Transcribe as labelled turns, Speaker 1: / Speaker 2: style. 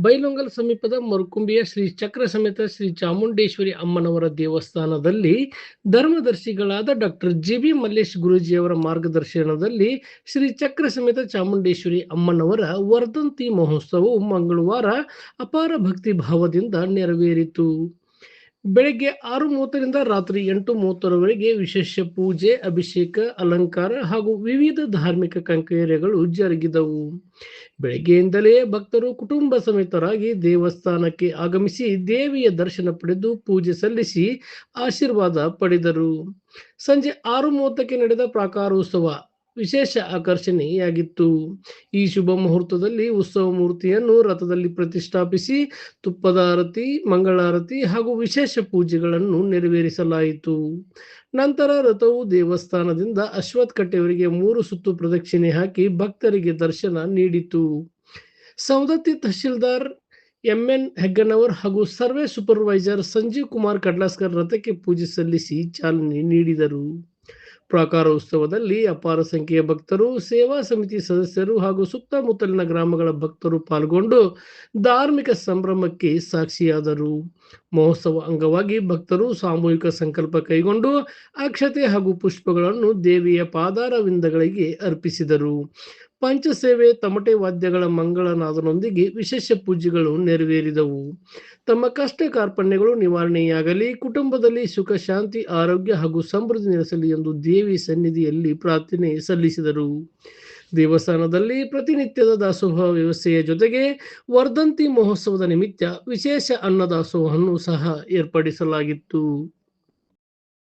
Speaker 1: ಬೈಲೊಂಗಲ್ ಸಮೀಪದ ಮರುಕುಂಬಿಯ ಶ್ರೀ ಚಕ್ರ ಸಮೇತ ಶ್ರೀ ಚಾಮುಂಡೇಶ್ವರಿ ಅಮ್ಮನವರ ದೇವಸ್ಥಾನದಲ್ಲಿ ಧರ್ಮದರ್ಶಿಗಳಾದ ಡಾಕ್ಟರ್ ಜಿ.ಬಿ. ಮಲ್ಲೇಶ್ ಗುರೂಜಿಯವರ ಮಾರ್ಗದರ್ಶನದಲ್ಲಿ ಶ್ರೀ ಚಕ್ರ ಸಮೇತ ಚಾಮುಂಡೇಶ್ವರಿ ಅಮ್ಮನವರ ವರ್ಧಂತಿ ಮಹೋತ್ಸವವು ಮಂಗಳವಾರ ಅಪಾರ ಭಕ್ತಿ ಭಾವದಿಂದ ನೆರವೇರಿತು. ಬೆಳಗ್ಗೆ 6:30ರಿಂದ ರಾತ್ರಿ 8:30ರವರೆಗೆ ವಿಶೇಷ ಪೂಜೆ, ಅಭಿಷೇಕ, ಅಲಂಕಾರ ಹಾಗೂ ವಿವಿಧ ಧಾರ್ಮಿಕ ಕೈಂಕರ್ಯಗಳು ಜರುಗಿದವು. ಬೆಳಗ್ಗೆಯಿಂದಲೇ ಭಕ್ತರು ಕುಟುಂಬ ಸಮೇತರಾಗಿ ದೇವಸ್ಥಾನಕ್ಕೆ ಆಗಮಿಸಿ ದೇವಿಯ ದರ್ಶನ ಪಡೆದು ಪೂಜೆ ಸಲ್ಲಿಸಿ ಆಶೀರ್ವಾದ ಪಡೆದರು. ಸಂಜೆ 6:30ಕ್ಕೆ ನಡೆದ ಪ್ರಾಕಾರೋತ್ಸವ ವಿಶೇಷ ಆಕರ್ಷಣೆಯಾಗಿತ್ತು. ಈ ಶುಭ ಮುಹೂರ್ತದಲ್ಲಿ ಉತ್ಸವ ಮೂರ್ತಿಯನ್ನು ರಥದಲ್ಲಿ ಪ್ರತಿಷ್ಠಾಪಿಸಿ ತುಪ್ಪದ ಆರತಿ, ಮಂಗಳಾರತಿ ಹಾಗೂ ವಿಶೇಷ ಪೂಜೆಗಳನ್ನು ನೆರವೇರಿಸಲಾಯಿತು. ನಂತರ ರಥವು ದೇವಸ್ಥಾನದಿಂದ ಅಶ್ವತ್ಥ ಕಟ್ಟೆಯವರೆಗೆ 3 ಸುತ್ತು ಪ್ರದಕ್ಷಿಣೆ ಹಾಕಿ ಭಕ್ತರಿಗೆ ದರ್ಶನ ನೀಡಿತು. ಸವದತ್ತಿ ತಹಶೀಲ್ದಾರ್ ಎಂ.ಎನ್. ಹೆಗ್ಗನ್ನವರ್ ಹಾಗೂ ಸರ್ವೆ ಸೂಪರ್ವೈಸರ್ ಸಂಜೀವ್ ಕುಮಾರ್ ಕಡ್ಲಾಸ್ಕರ್ ರಥಕ್ಕೆ ಪೂಜೆ ಸಲ್ಲಿಸಿ ಚಾಲನೆ ನೀಡಿದರು. ಪ್ರಾಕಾರೋತ್ಸವದಲ್ಲಿ ಅಪಾರ ಸಂಖ್ಯೆಯ ಭಕ್ತರು, ಸೇವಾ ಸಮಿತಿ ಸದಸ್ಯರು ಹಾಗೂ ಸುತ್ತಮುತ್ತಲಿನ ಗ್ರಾಮಗಳ ಭಕ್ತರು ಪಾಲ್ಗೊಂಡು ಧಾರ್ಮಿಕ ಸಂಭ್ರಮಕ್ಕೆ ಸಾಕ್ಷಿಯಾದರು. ಮಹೋತ್ಸವ ಅಂಗವಾಗಿ ಭಕ್ತರು ಸಾಮೂಹಿಕ ಸಂಕಲ್ಪ ಕೈಗೊಂಡು ಅಕ್ಷತೆ ಹಾಗೂ ಪುಷ್ಪಗಳನ್ನು ದೇವಿಯ ಪಾದಾರವಿಂದಗಳಿಗೆ ಅರ್ಪಿಸಿದರು. ಪಂಚಸೇವೆ, ತಮಟೆ ವಾದ್ಯಗಳ ಮಂಗಳನಾದನೊಂದಿಗೆ ವಿಶೇಷ ಪೂಜೆಗಳು ನೆರವೇರಿದವು. ತಮ್ಮ ಕಷ್ಟ ಕಾರ್ಪಣ್ಯಗಳು ನಿವಾರಣೆಯಾಗಲಿ, ಕುಟುಂಬದಲ್ಲಿ ಸುಖ ಶಾಂತಿ ಆರೋಗ್ಯ ಹಾಗೂ ಸಮೃದ್ಧಿ ನೆಲೆಸಲಿ ಎಂದು ದೇವಿ ಸನ್ನಿಧಿಯಲ್ಲಿ ಪ್ರಾರ್ಥನೆ ಸಲ್ಲಿಸಿದರು. ದೇವಸ್ಥಾನದಲ್ಲಿ ಪ್ರತಿನಿತ್ಯದ ದಾಸೋಹ ವ್ಯವಸ್ಥೆಯ ಜೊತೆಗೆ ವರ್ಧಂತಿ ಮಹೋತ್ಸವದ ನಿಮಿತ್ತ ವಿಶೇಷ ಅನ್ನದಾಸೋಹವನ್ನು ಸಹ ಏರ್ಪಡಿಸಲಾಗಿತ್ತು.